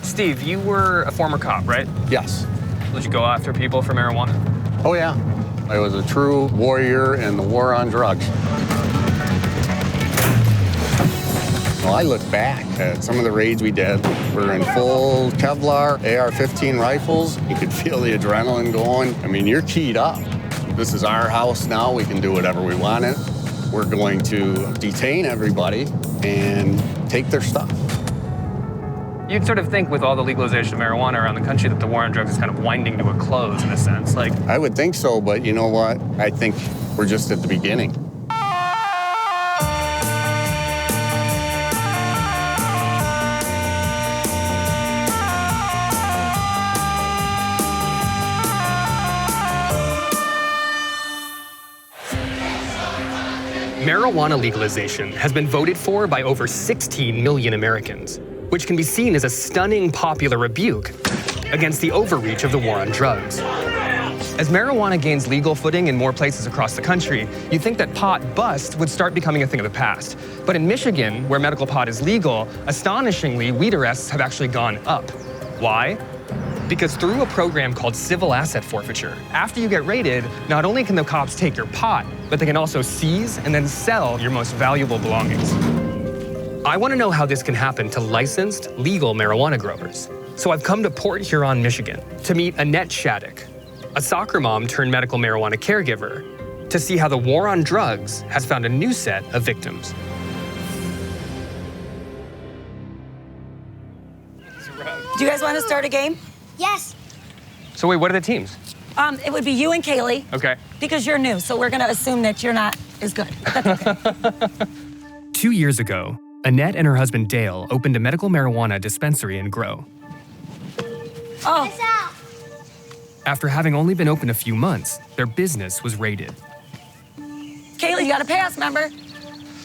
Steve, you were a former cop, right? Yes. Did you go after people for marijuana? Oh, yeah. I was a true warrior in the war on drugs. Well, I look back at some of the raids we did. We're in full Kevlar AR-15 rifles. You could feel the adrenaline going. I mean, you're keyed up. This is our house now. We can do whatever we want it. We're going to detain everybody and take their stuff. You'd sort of think with all the legalization of marijuana around the country that the war on drugs is kind of winding to a close in a sense. Like, I would think so, but you know what? I think we're just at the beginning. Marijuana legalization has been voted for by over 16 million Americans, which can be seen as a stunning popular rebuke against the overreach of the war on drugs. As marijuana gains legal footing in more places across the country, you'd think that pot bust would start becoming a thing of the past. But in Michigan, where medical pot is legal, astonishingly, weed arrests have actually gone up. Why? Because through a program called civil asset forfeiture, after you get raided, not only can the cops take your pot, but they can also seize and then sell your most valuable belongings. I want to know how this can happen to licensed, legal marijuana growers. So I've come to Port Huron, Michigan, to meet Annette Shattuck, a soccer mom turned medical marijuana caregiver, to see how the war on drugs has found a new set of victims. Do you guys want to start a game? Yes. so wait, what are the teams? It would be you and Kaylee. Okay. Because you're new, so we're going to assume that you're not as good. That's okay. 2 years ago, Annette and her husband Dale opened a medical marijuana dispensary in Grow. Oh, After having only been open a few months, their business was raided. Kaylee, you got to pass, remember?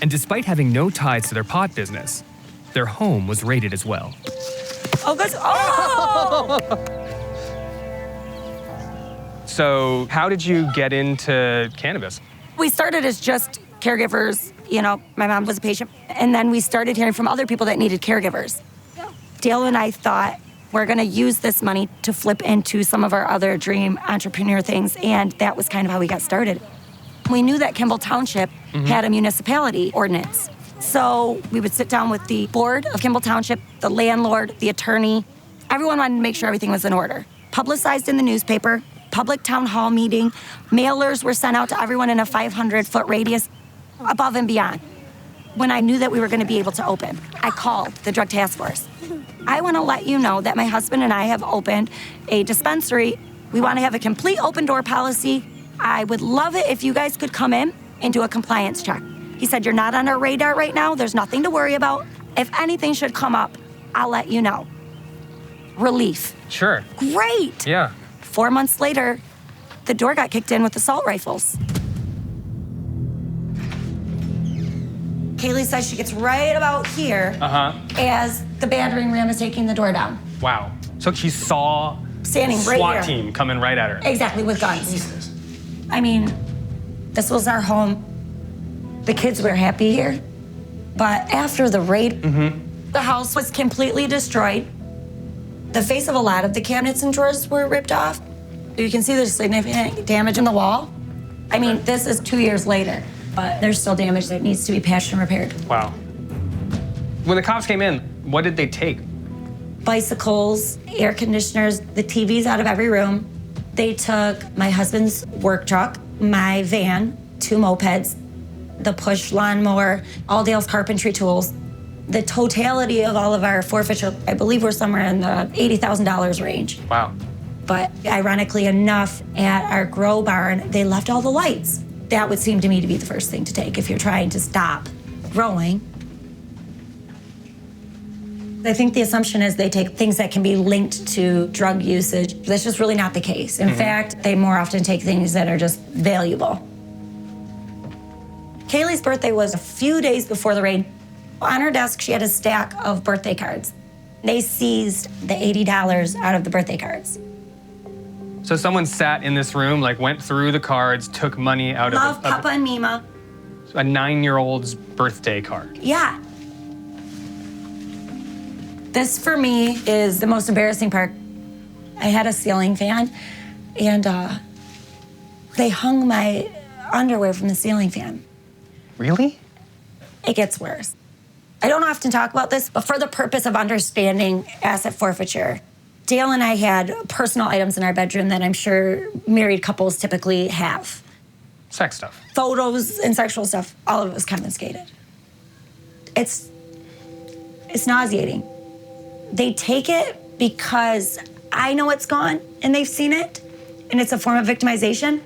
And despite having no ties to their pot business, their home was raided as well. Oh, good. Oh! So how did you get into cannabis? We started as just caregivers. You know, my mom was a patient. And then we started hearing from other people that needed caregivers. Dale and I thought, we're going to use this money to flip into some of our other dream entrepreneur things. And that was kind of how we got started. We knew that Kimball Township had a municipality ordinance. So we would sit down with the board of Kimball Township, the landlord, the attorney. Everyone wanted to make sure everything was in order. Publicized in the newspaper, public town hall meeting. Mailers were sent out to everyone in a 500-foot radius, above and beyond. When I knew that we were going to be able to open, I called the Drug Task Force. I want to let you know that my husband and I have opened a dispensary. We want to have a complete open door policy. I would love it if you guys could come in and do a compliance check. He said, you're not on our radar right now. There's nothing to worry about. If anything should come up, I'll let you know. Relief. Sure. Great. Yeah. 4 months later, the door got kicked in with assault rifles. Kaylee says she gets right about here as the battering ram is taking the door down. Wow. So she saw Standing right SWAT here. team coming right at her. Exactly, with guns. Jesus. I mean, this was our home. The kids were happy here. But after the raid, the house was completely destroyed. The face of a lot of the cabinets and drawers were ripped off. You can see there's significant damage in the wall. I mean, this is 2 years later, but there's still damage that needs to be patched and repaired. Wow. When the cops came in, what did they take? Bicycles, air conditioners, the TVs out of every room. They took my husband's work truck, my van, 2 mopeds, the push lawnmower, all Dale's carpentry tools. The totality of all of our forfeiture, I believe we're somewhere in the $80,000 range. Wow. But ironically enough, at our grow barn, they left all the lights. That would seem to me to be the first thing to take if you're trying to stop growing. I think the assumption is they take things that can be linked to drug usage. That's just really not the case. In fact, they more often take things that are just valuable. Kaylee's birthday was a few days before the raid. On her desk, she had a stack of birthday cards. They seized the $80 out of the birthday cards. So someone sat in this room, like went through the cards, took money out Love, of Papa, and Mima. a 9-year-old's birthday card. Yeah. This, for me, is the most embarrassing part. I had a ceiling fan, and they hung my underwear from the ceiling fan. Really? It gets worse. I don't often talk about this, but for the purpose of understanding asset forfeiture, Dale and I had personal items in our bedroom that I'm sure married couples typically have. Sex stuff. Photos and sexual stuff, all of it was confiscated. It's nauseating. They take it because I know it's gone and they've seen it, and it's a form of victimization.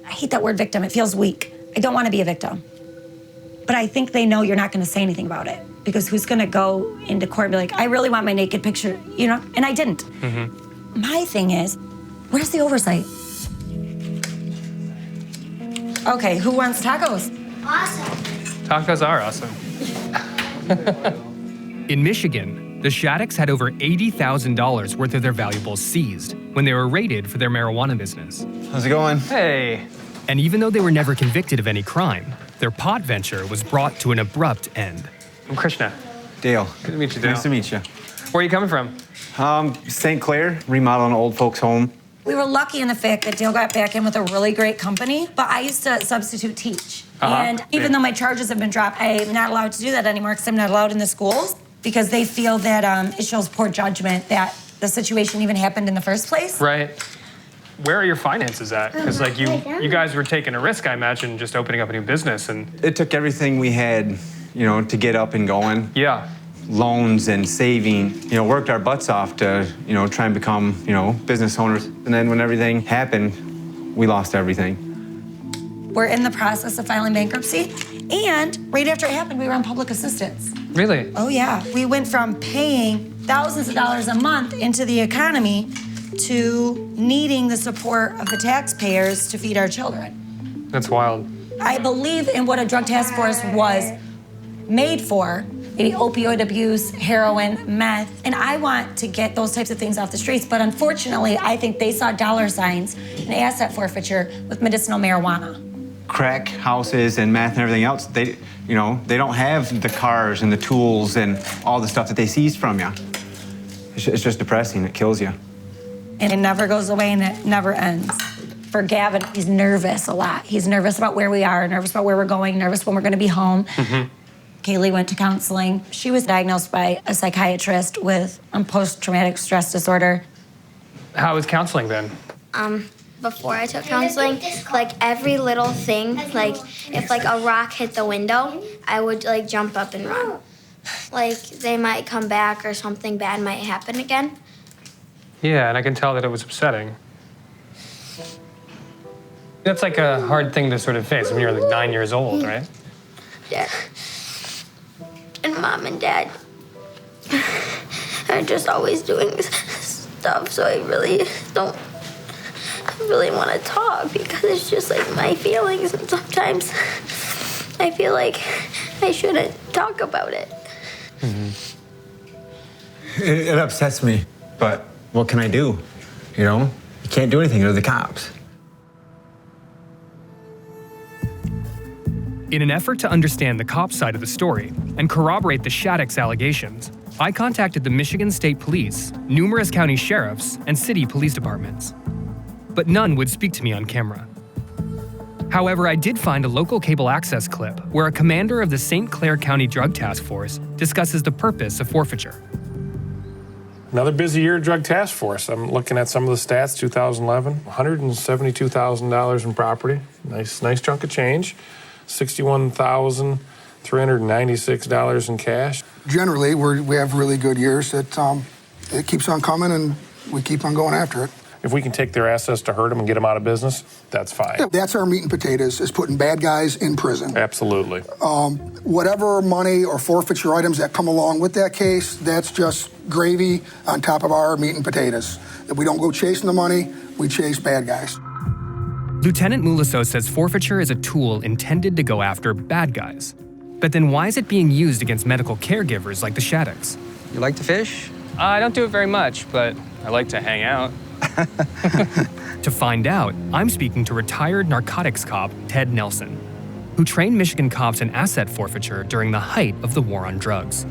I hate that word victim, it feels weak. I don't want to be a victim. But I think they know you're not going to say anything about it, because who's going to go into court and be like, I really want my naked picture, you know? And I didn't. Mm-hmm. My thing is, where's the oversight? Okay, who wants tacos? Awesome. Tacos are awesome. In Michigan, the Shaddocks had over $80,000 worth of their valuables seized when they were raided for their marijuana business. How's it going? Hey. And even though they were never convicted of any crime, their pot venture was brought to an abrupt end. I'm Krishna. Dale. Good to meet you, Dale. Nice to meet you. Where are you coming from? St. Clair, remodeling an old folks' home. We were lucky in the fact that Dale got back in with a really great company, but I used to substitute teach. And even though my charges have been dropped, I'm not allowed to do that anymore because I'm not allowed in the schools, because they feel that it shows poor judgment that the situation even happened in the first place. Right. Where are your finances at? Because like you guys were taking a risk, I imagine, just opening up a new business, and It took everything we had, to get up and going. yeah. Loans and saving, worked our butts off to, try and become, business owners. And then when everything happened, we lost everything. We're in the process of filing bankruptcy, and right after it happened, we were on public assistance. Really? Oh yeah, we went from paying thousands of dollars a month into the economy to needing the support of the taxpayers to feed our children. That's wild. I believe in what a drug task force was made for, maybe opioid abuse, heroin, meth, and I want to get those types of things off the streets, but unfortunately, I think they saw dollar signs and asset forfeiture with medicinal marijuana. Crack houses and meth and everything else, they don't have the cars and the tools and all the stuff that they seized from you. It's just depressing, it kills you. And it never goes away and it never ends. For Gavin, he's nervous a lot. He's nervous about where we are, nervous about where we're going, nervous when we're gonna be home. Mm-hmm. Kaylee went to counseling. She was diagnosed by a psychiatrist with post-traumatic stress disorder. How was counseling then? Before I took counseling, like every little thing, like if like a rock hit the window, I would like jump up and run. Like they might come back or something bad might happen again. Yeah, and I can tell that it was upsetting. That's like a hard thing to sort of face when you're like 9 years old, right? Yeah. And Mom and Dad are just always doing stuff, so I really want to talk because it's just like my feelings, and sometimes I feel like I shouldn't talk about it. Mm-hmm. It upsets me, but what can I do? You can't do anything, they're the cops. In an effort to understand the cop side of the story and corroborate the Shaddocks allegations, I contacted the Michigan State Police, numerous county sheriffs, and city police departments. But none would speak to me on camera. However, I did find a local cable access clip where a commander of the St. Clair County Drug Task Force discusses the purpose of forfeiture. Another busy year at Drug Task Force. I'm looking at some of the stats, 2011, $172,000 in property. Nice chunk of change. $61,396 in cash. Generally, we have really good years that it keeps on coming and we keep on going after it. If we can take their assets to hurt them and get them out of business, that's fine. Yeah, that's our meat and potatoes, is putting bad guys in prison. Absolutely. Whatever money or forfeiture items that come along with that case, that's just gravy on top of our meat and potatoes. If we don't go chasing the money, we chase bad guys. Lieutenant Moulisso says forfeiture is a tool intended to go after bad guys. But then why is it being used against medical caregivers like the Shaddocks? You like to fish? I don't do it very much, but I like to hang out. To find out, I'm speaking to retired narcotics cop Ted Nelson, who trained Michigan cops in asset forfeiture during the height of the war on drugs.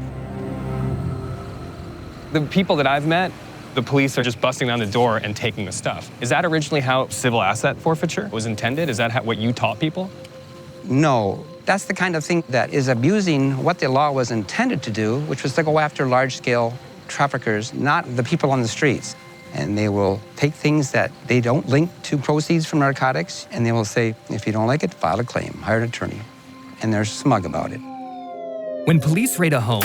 The people that I've met, the police are just busting down the door and taking the stuff. Is that originally how civil asset forfeiture was intended? Is that what you taught people? No, that's the kind of thing that is abusing what the law was intended to do, which was to go after large-scale traffickers, not the people on the streets. And they will take things that they don't link to proceeds from narcotics, and they will say, if you don't like it, file a claim, hire an attorney. And they're smug about it. When police raid a home,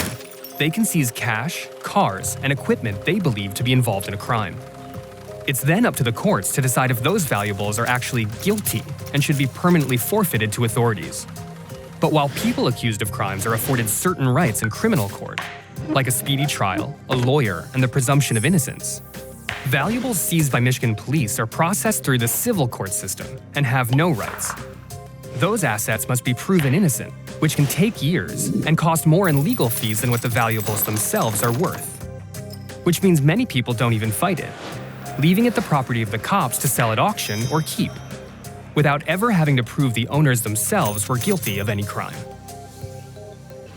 they can seize cash, cars, and equipment they believe to be involved in a crime. It's then up to the courts to decide if those valuables are actually guilty and should be permanently forfeited to authorities. But while people accused of crimes are afforded certain rights in criminal court, like a speedy trial, a lawyer, and the presumption of innocence, valuables seized by Michigan police are processed through the civil court system and have no rights. Those assets must be proven innocent, which can take years and cost more in legal fees than what the valuables themselves are worth. Which means many people don't even fight it, leaving it the property of the cops to sell at auction or keep, without ever having to prove the owners themselves were guilty of any crime.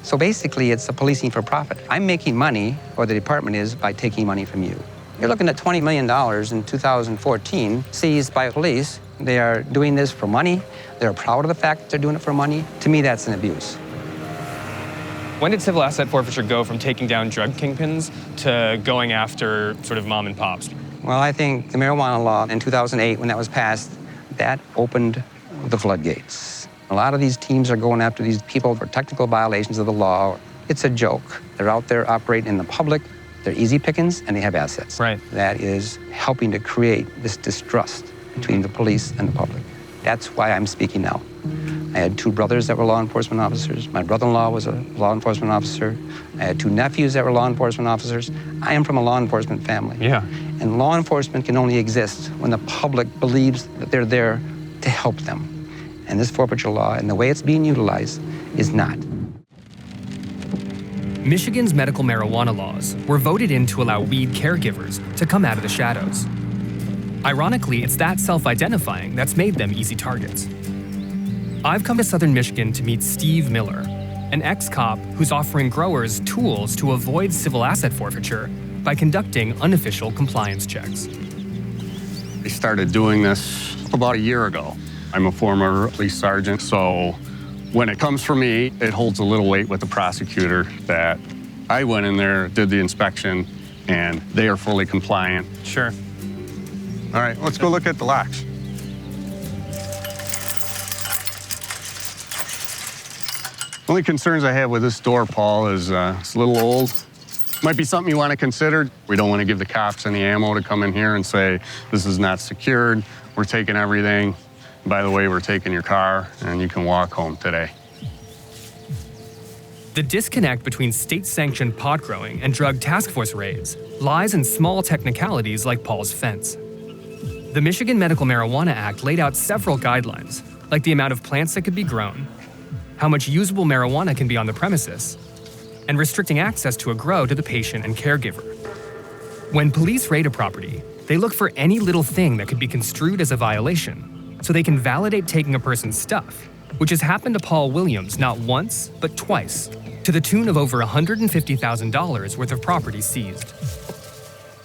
So basically, it's a policing for profit. I'm making money, or the department is, by taking money from you. You're looking at $20 million in 2014 seized by police. They are doing this for money. They're proud of the fact that they're doing it for money. To me, that's an abuse. When did civil asset forfeiture go from taking down drug kingpins to going after sort of mom and pops? Well, I think the marijuana law in 2008, when that was passed, that opened the floodgates. A lot of these teams are going after these people for technical violations of the law. It's a joke. They're out there operating in the public. They're easy pickings, and they have assets. Right. That is helping to create this distrust between the police and the public. That's why I'm speaking now. I had two brothers that were law enforcement officers. My brother-in-law was a law enforcement officer. I had two nephews that were law enforcement officers. I am from a law enforcement family. Yeah. And law enforcement can only exist when the public believes that they're there to help them. And this forfeiture law and the way it's being utilized is not. Michigan's medical marijuana laws were voted in to allow weed caregivers to come out of the shadows. Ironically, it's that self-identifying that's made them easy targets. I've come to Southern Michigan to meet Steve Miller, an ex-cop who's offering growers tools to avoid civil asset forfeiture by conducting unofficial compliance checks. We started doing this about a year ago. I'm a former police sergeant, so when it comes from me, it holds a little weight with the prosecutor that I went in there, did the inspection, and they are fully compliant. Sure. All right, let's go look at the locks. Only concerns I have with this door, Paul, is it's a little old. Might be something you want to consider. We don't want to give the cops any ammo to come in here and say, this is not secured, we're taking everything. By the way, we're taking your car, and you can walk home today. The disconnect between state-sanctioned pot growing and drug task force raids lies in small technicalities like Paul's fence. The Michigan Medical Marijuana Act laid out several guidelines, like the amount of plants that could be grown, how much usable marijuana can be on the premises, and restricting access to a grow to the patient and caregiver. When police raid a property, they look for any little thing that could be construed as a violation, so they can validate taking a person's stuff, which has happened to Paul Williams not once, but twice, to the tune of over $150,000 worth of property seized.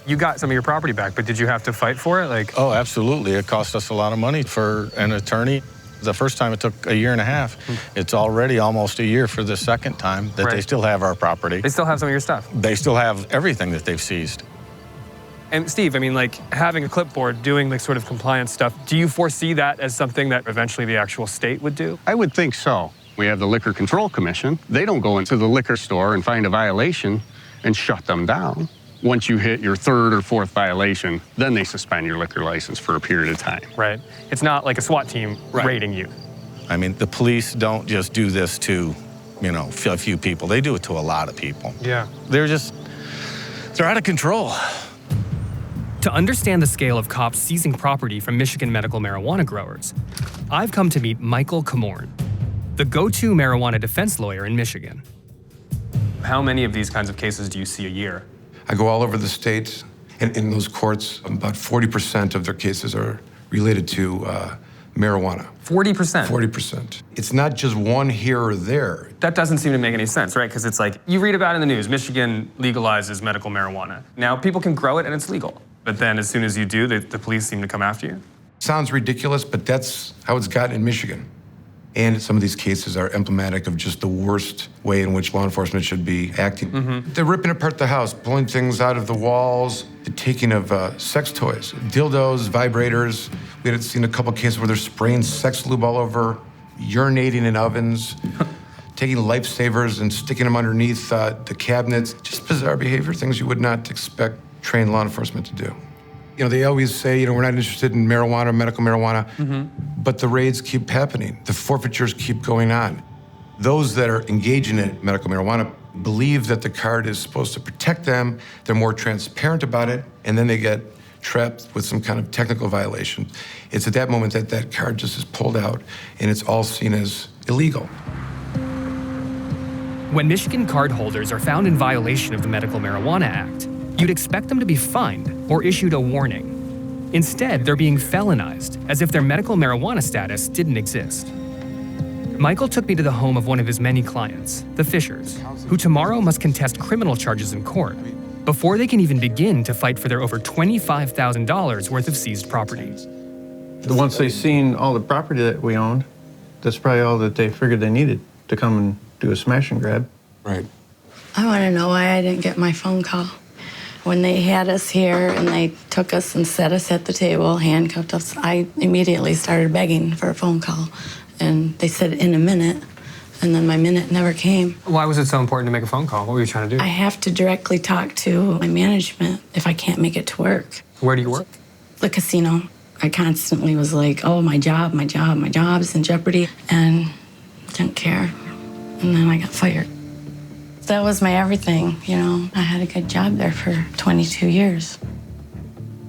You got some of your property back, but did you have to fight for it? Oh, absolutely. It cost us a lot of money for an attorney. The first time it took a year and a half. It's already almost a year for the second time that they still have our property. They still have some of your stuff? They still have everything that they've seized. And Steve, I mean, like having a clipboard, doing like sort of compliance stuff, do you foresee that as something that eventually the actual state would do? I would think so. We have the Liquor Control Commission. They don't go into the liquor store and find a violation and shut them down. Once you hit your third or fourth violation, then they suspend your liquor license for a period of time. Right. It's not like a SWAT team raiding you. I mean, the police don't just do this to, a few people. They do it to a lot of people. Yeah. They're out of control. To understand the scale of cops seizing property from Michigan medical marijuana growers, I've come to meet Michael Comorn, the go-to marijuana defense lawyer in Michigan. How many of these kinds of cases do you see a year? I go all over the state, and in those courts, about 40% of their cases are related to marijuana. 40%? 40%. It's not just one here or there. That doesn't seem to make any sense, right? Because it's like, you read about it in the news, Michigan legalizes medical marijuana. Now, people can grow it and it's legal. But then as soon as you do, the police seem to come after you. Sounds ridiculous, but that's how it's gotten in Michigan. And some of these cases are emblematic of just the worst way in which law enforcement should be acting. They're ripping apart the house, pulling things out of the walls, the taking of sex toys, dildos, vibrators. We had seen a couple cases where they're spraying sex lube all over, urinating in ovens, taking lifesavers and sticking them underneath the cabinets. Just bizarre behavior, things you would not expect trained law enforcement to do. You know, they always say, we're not interested in marijuana, medical marijuana, but the raids keep happening. The forfeitures keep going on. Those that are engaging in medical marijuana believe that the card is supposed to protect them. They're more transparent about it, and then they get trapped with some kind of technical violation. It's at that moment that that card just is pulled out, and it's all seen as illegal. When Michigan cardholders are found in violation of the Medical Marijuana Act, you'd expect them to be fined or issued a warning. Instead, they're being felonized, as if their medical marijuana status didn't exist. Michael took me to the home of one of his many clients, the Fishers, who tomorrow must contest criminal charges in court before they can even begin to fight for their over $25,000 worth of seized property. Once they seen all the property that we owned, that's probably all that they figured they needed to come and do a smash and grab. Right. I want to know why I didn't get my phone call. When they had us here and they took us and set us at the table, handcuffed us, I immediately started begging for a phone call. And they said in a minute, and then my minute never came. Why was it so important to make a phone call? What were you trying to do? I have to directly talk to my management if I can't make it to work. Where do you work? The casino. I constantly was like, oh, my job's in jeopardy, and didn't care. And then I got fired. That was my everything, you know. I had a good job there for 22 years.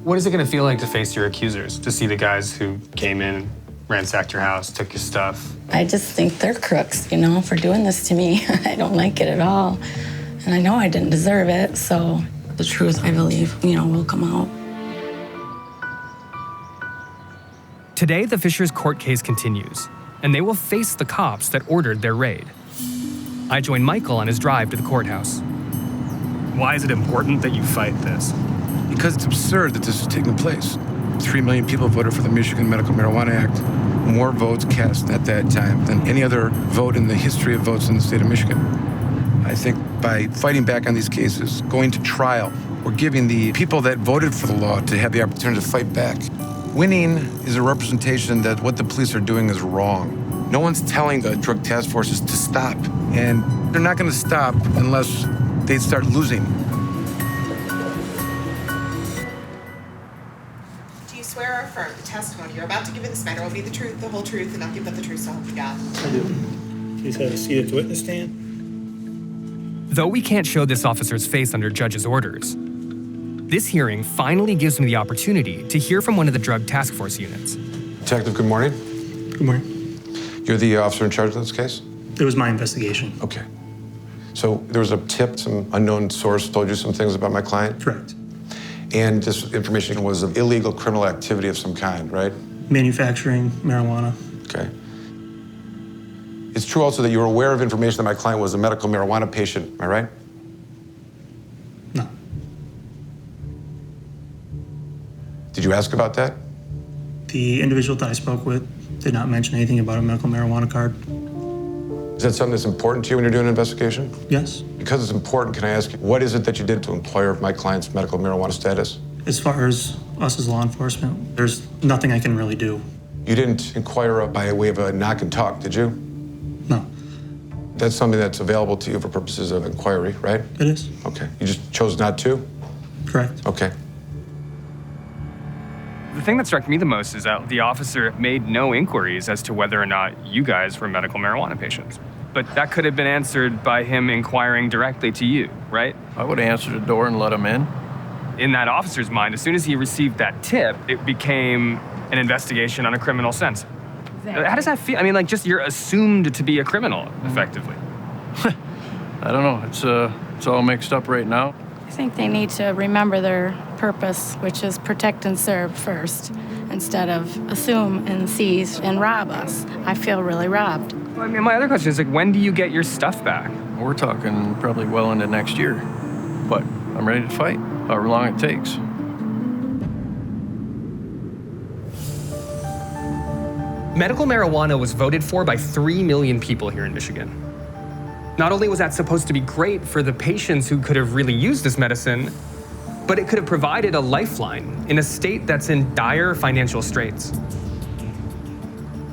What is it going to feel like to face your accusers, to see the guys who came in, ransacked your house, took your stuff? I just think they're crooks, you know, for doing this to me. I don't like it at all. And I know I didn't deserve it, so the truth, I believe, will come out. Today, the Fishers' court case continues, and they will face the cops that ordered their raid. I join Michael on his drive to the courthouse. Why is it important that you fight this? Because it's absurd that this is taking place. 3 million people voted for the Michigan Medical Marijuana Act. More votes cast at that time than any other vote in the history of votes in the state of Michigan. I think by fighting back on these cases, going to trial, we're giving the people that voted for the law to have the opportunity to fight back. Winning is a representation that what the police are doing is wrong. No one's telling the drug task forces to stop, and they're not going to stop unless they start losing. Do you swear or affirm the testimony you're about to give in this matter will be the truth, the whole truth, and nothing but the truth, so help you God? I do. Please have a seat at the witness stand. Though we can't show this officer's face under judge's orders, this hearing finally gives me the opportunity to hear from one of the drug task force units. Detective, good morning. Good morning. You're the officer in charge of this case? It was my investigation. Okay. So there was a tip, some unknown source told you some things about my client? Correct. And this information was of illegal criminal activity of some kind, right? Manufacturing marijuana. Okay. It's true also that you were aware of information that my client was a medical marijuana patient, am I right? No. Did you ask about that? The individual that I spoke with did not mention anything about a medical marijuana card. Is that something that's important to you when you're doing an investigation? Yes. Because it's important, can I ask you, what is it that you did to inquire of my client's medical marijuana status? As far as us as law enforcement, there's nothing I can really do. You didn't inquire by way of a knock and talk, did you? No. That's something that's available to you for purposes of inquiry, right? It is. Okay. You just chose not to? Correct. Okay. The thing that struck me the most is that the officer made no inquiries as to whether or not you guys were medical marijuana patients. But that could have been answered by him inquiring directly to you, right? I would answer the door and let him in. In that officer's mind, as soon as he received that tip, it became an investigation on a criminal sense. Exactly. How does that feel? I mean, like, just you're assumed to be a criminal, effectively. I don't know. It's all mixed up right now. I think they need to remember their purpose, which is protect and serve first, instead of assume and seize and rob us. I feel really robbed. Well, I mean, my other question is, like, when do you get your stuff back? We're talking probably well into next year, but I'm ready to fight, however long it takes. Medical marijuana was voted for by 3 million people here in Michigan. Not only was that supposed to be great for the patients who could have really used this medicine, but it could have provided a lifeline in a state that's in dire financial straits.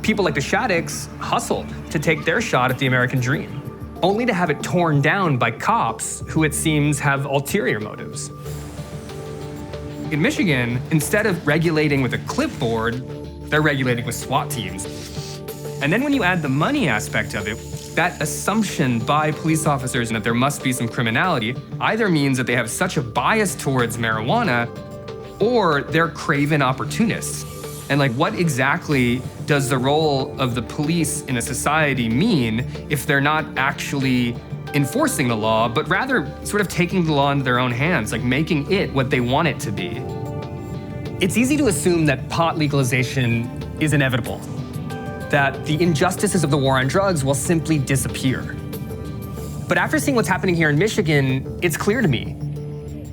People like the Shaddicks hustled to take their shot at the American dream, only to have it torn down by cops who it seems have ulterior motives. In Michigan, instead of regulating with a clipboard, they're regulating with SWAT teams. And then when you add the money aspect of it, that assumption by police officers that there must be some criminality either means that they have such a bias towards marijuana or they're craven opportunists. And like, what exactly does the role of the police in a society mean if they're not actually enforcing the law, but rather sort of taking the law into their own hands, like making it what they want it to be? It's easy to assume that pot legalization is inevitable, that the injustices of the war on drugs will simply disappear. But after seeing what's happening here in Michigan, it's clear to me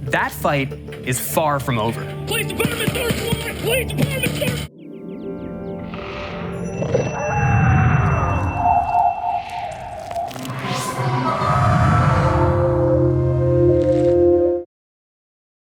that fight is far from over. Police department, police department.